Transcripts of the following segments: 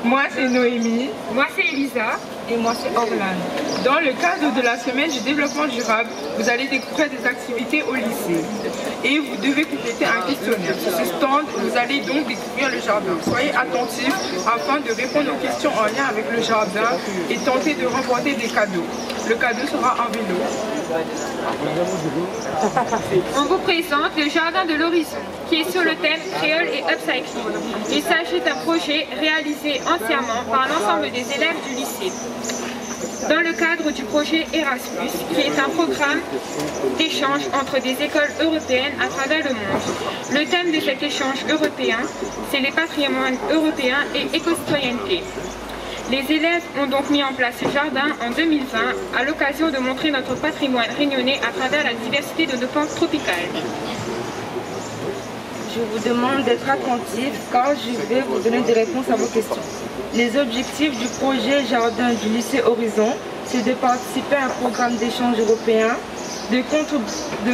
Moi, c'est Noémie. Moi, c'est Elisa. Et moi, c'est Orlane. Dans le cadre de la semaine du développement durable, vous allez découvrir des activités au lycée. Et vous devez compléter un questionnaire. Sur ce stand, vous allez donc découvrir le jardin. Soyez attentifs afin de répondre aux questions en lien avec le jardin et tenter de remporter des cadeaux. Le cadeau sera un vélo. On vous présente le Jardin de l'Horizon, qui est sur le thème créole et upcycling. Il s'agit d'un projet réalisé entièrement par l'ensemble des élèves du lycée. Dans le cadre du projet Erasmus, qui est un programme d'échange entre des écoles européennes à travers le monde. Le thème de cet échange européen, c'est les patrimoines européens et éco-citoyenneté. Les élèves ont donc mis en place ce jardin en 2020 à l'occasion de montrer notre patrimoine réunionnais à travers la diversité de nos plantes tropicales. Je vous demande d'être attentifs car je vais vous donner des réponses à vos questions. Les objectifs du projet Jardin du lycée Horizon, c'est de participer à un programme d'échange européen, de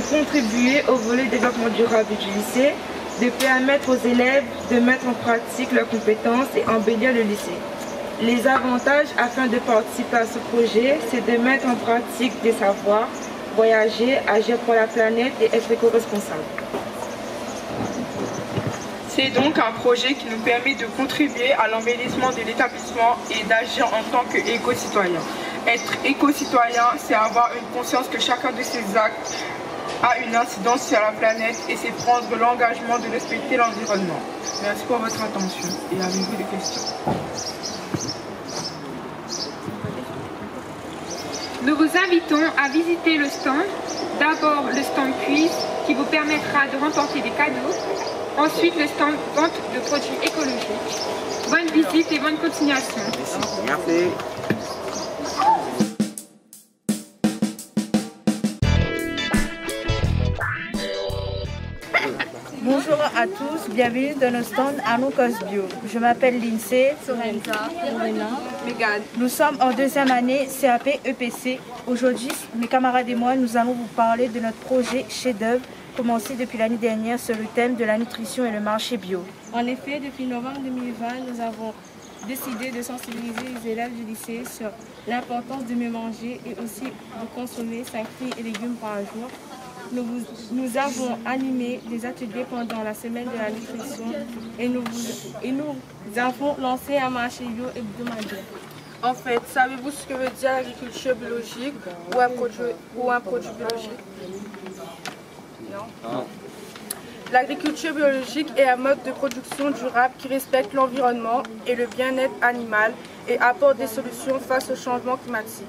contribuer au volet développement durable du lycée, de permettre aux élèves de mettre en pratique leurs compétences et embellir le lycée. Les avantages afin de participer à ce projet, c'est de mettre en pratique des savoirs, voyager, agir pour la planète et être éco-responsable. C'est donc un projet qui nous permet de contribuer à l'embellissement de l'établissement et d'agir en tant qu'éco-citoyen. Être éco-citoyen, c'est avoir une conscience que chacun de ses actes a une incidence sur la planète et c'est prendre l'engagement de respecter l'environnement. Merci pour votre attention et avez-vous des questions? Nous vous invitons à visiter le stand. D'abord le stand quiz qui vous permettra de remporter des cadeaux. Ensuite le stand vente de produits écologiques. Bonne visite et bonne continuation. Merci. Bonjour à tous, bienvenue dans notre stand Anoucos Bio. Je m'appelle Lindsay, Sorenza, Lorena, Mégane. nous sommes en deuxième année CAP EPC. Aujourd'hui, mes camarades et moi, nous allons vous parler de notre projet chef-d'œuvre commencé depuis l'année dernière sur le thème de la nutrition et le marché bio. En effet, depuis novembre 2020, nous avons décidé de sensibiliser les élèves du lycée sur l'importance de mieux manger et aussi de consommer 5 fruits et légumes par jour. Nous avons animé des ateliers pendant la semaine de la nutrition et nous avons lancé un marché bio hebdomadaire. En fait, savez-vous ce que veut dire l'agriculture biologique ou un produit biologique? Non. L'agriculture biologique est un mode de production durable qui respecte l'environnement et le bien-être animal et apporte des solutions face au changement climatique.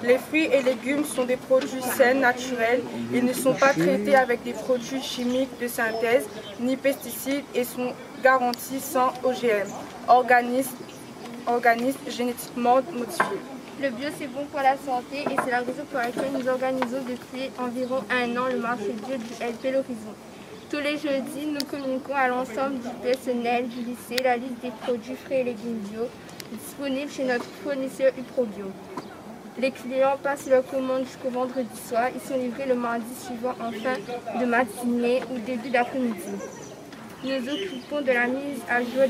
Les fruits et légumes sont des produits sains, naturels. Ils ne sont pas traités avec des produits chimiques de synthèse ni pesticides et sont garantis sans OGM, organismes génétiquement modifiés. Le bio, c'est bon pour la santé et c'est la raison pour laquelle nous organisons depuis environ 1 an le marché bio du LP L'Horizon. Tous les jeudis, nous communiquons à l'ensemble du personnel du lycée la liste des produits frais et légumes bio disponibles chez notre fournisseur UPROBIO. Les clients passent leur commande jusqu'au vendredi soir. Ils sont livrés le mardi suivant en fin de matinée ou début d'après-midi. Nous occupons de la mise à jour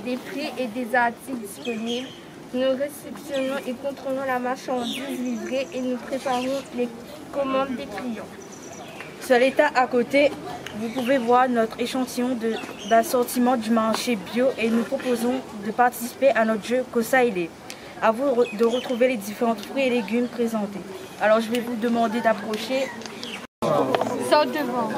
des prix et des articles disponibles. Nous réceptionnons et contrôlons la marchandise livrée et nous préparons les commandes des clients. Sur l'état à côté, vous pouvez voir notre échantillon d'assortiment du marché bio et nous proposons de participer à notre jeu Kosaïlé. À vous de retrouver les différents fruits et légumes présentés. Alors je vais vous demander d'approcher. Sors devant.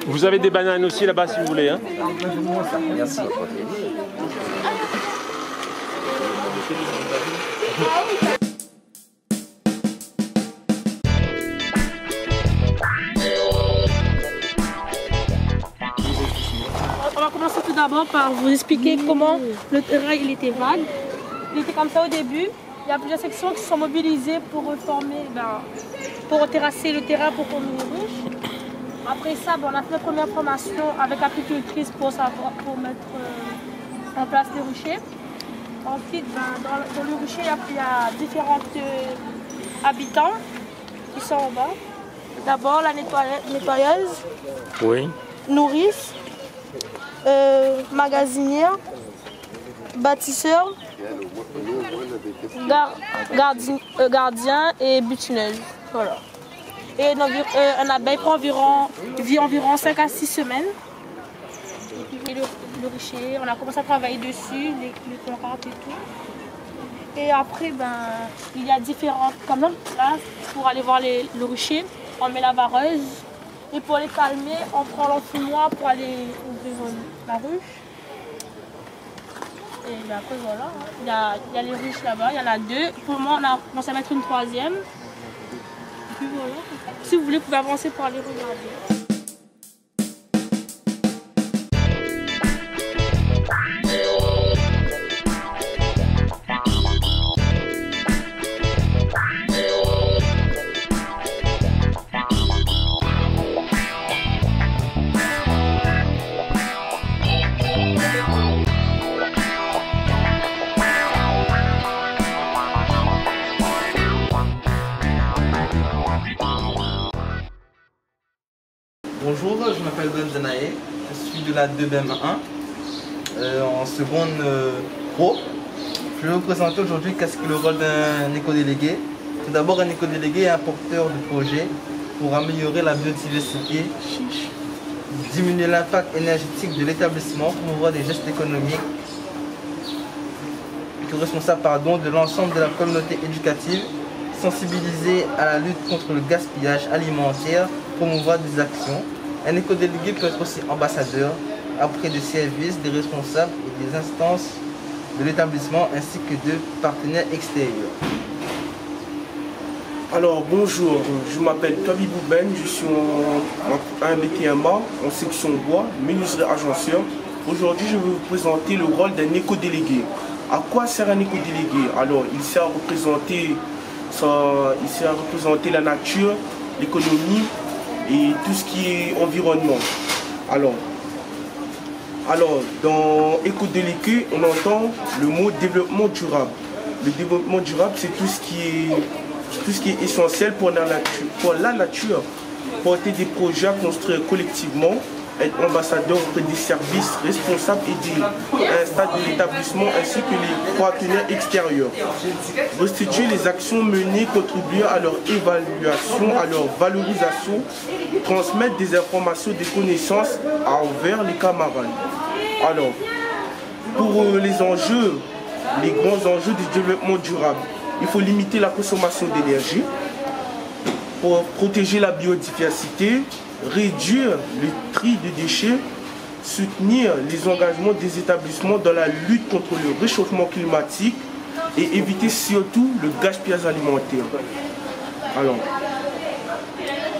Vous avez des bananes aussi là-bas si vous voulez. Hein. Merci. On va commencer tout d'abord par vous expliquer comment le terrain il était vague. Il était comme ça au début. Il y a plusieurs sections qui sont mobilisées pour reformer, pour terrasser le terrain pour former les ruches. Après ça, on a fait notre première formation avec l'apicultrice pour mettre en place les ruchers. Ensuite, dans le rucher, il y a différents habitants qui sont en bas. D'abord, la nettoyeuse, Oui. nourrice, magasinière, bâtisseur, gardien et butineuse. Voilà. Et un abeille vit environ 5 à 6 semaines. Et le rucher, on a commencé à travailler dessus, les plantes et tout. Et après, il y a différentes commandes là pour aller voir le rucher. On met la vareuse. Et pour les calmer, on prend l'enfumoir pour aller ouvrir la ruche. Et après, voilà. Il y a les ruches là-bas, il y en a 2. Pour le moment, on a commencé à mettre une 3e. Et puis voilà. Si vous voulez, vous pouvez avancer pour aller regarder. Bonjour, je m'appelle Benzenae, je suis de la 2BM1 en seconde pro. Je vais vous présenter aujourd'hui qu'est-ce que le rôle d'un éco-délégué. Tout d'abord, un éco-délégué est un porteur de projet pour améliorer la biodiversité, diminuer l'impact énergétique de l'établissement, promouvoir des gestes économiques, responsable de l'ensemble de la communauté éducative, sensibiliser à la lutte contre le gaspillage alimentaire, promouvoir des actions. Un éco-délégué peut être aussi ambassadeur auprès des services, des responsables et des instances de l'établissement ainsi que de partenaires extérieurs. Alors bonjour, je m'appelle Toby Bouben, je suis un BTMA en section bois, menuiserie agenceur. Aujourd'hui je vais vous présenter le rôle d'un éco-délégué. À quoi sert un éco-délégué? Alors il sert à représenter la nature, l'économie et tout ce qui est environnement. Alors dans éco-délégué, on entend le mot développement durable. Le développement durable, c'est tout ce qui est essentiel pour la nature. Porter des projets à construire collectivement, être ambassadeur auprès des services responsables et des stades de l'établissement ainsi que les partenaires extérieurs. Restituer les actions menées, contribuer à leur évaluation, à leur valorisation, transmettre des informations, des connaissances envers les camarades. Alors, pour les enjeux, les grands enjeux du développement durable, il faut limiter la consommation d'énergie, pour protéger la biodiversité, réduire le tri de déchets, soutenir les engagements des établissements dans la lutte contre le réchauffement climatique et éviter surtout le gaspillage alimentaire. Alors,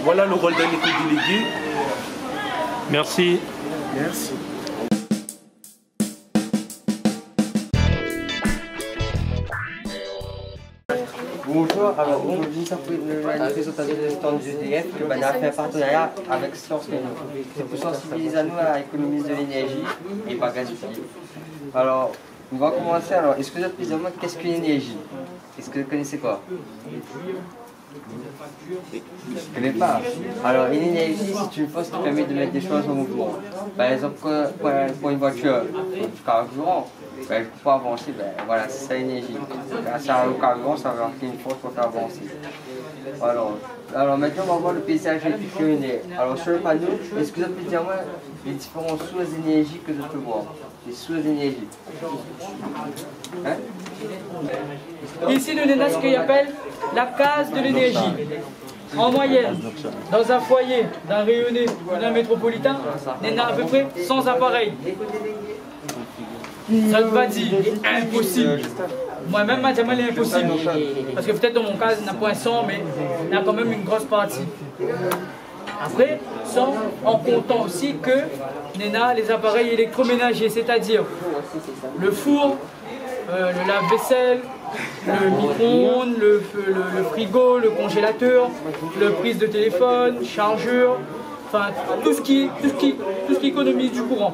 voilà le rôle d'un éco-délégué. Merci. Merci. Bonjour, alors aujourd'hui ça fait une présentation de stand du DF que on a fait un partenariat avec Sciences Méno. C'est pour sensibiliser à nous à l'économie de l'énergie et pas gaspiller. Alors, on va commencer. Alors, est-ce que vous avez dire qu'est-ce qu'une énergie? Est-ce que vous connaissez quoi? Je ne connais pas. Alors, une énergie, c'est une force qui permet de mettre des choses en mouvement. Par exemple, pour une voiture, du carburant. Je ne peux pas avancer, voilà, c'est ça l'énergie. Grâce au carburant, ça va faire une force pour avancer. Alors maintenant, on va voir le paysage électrique. Alors sur le panneau, est-ce que vous pouvez dire moi les différentes sources d'énergie que je peux voir? Les sources d'énergie. Hein? Ici, nous avons ce qu'on appelle la case de l'énergie. En moyenne, dans un foyer, d'un rayonné ou d'un métropolitain, on a à peu près 100 appareils. Ça ne veut pas dire impossible. Moi-même, ma diamant est impossible. Parce que peut-être dans mon cas, il n'y a pas 100, mais il y a quand même une grosse partie. Après, 100 en comptant aussi que Néna, les appareils électroménagers, c'est-à-dire le four, le lave-vaisselle, le micro-ondes, le frigo, le congélateur, le prise de téléphone, chargeur, enfin tout ce qui économise du courant.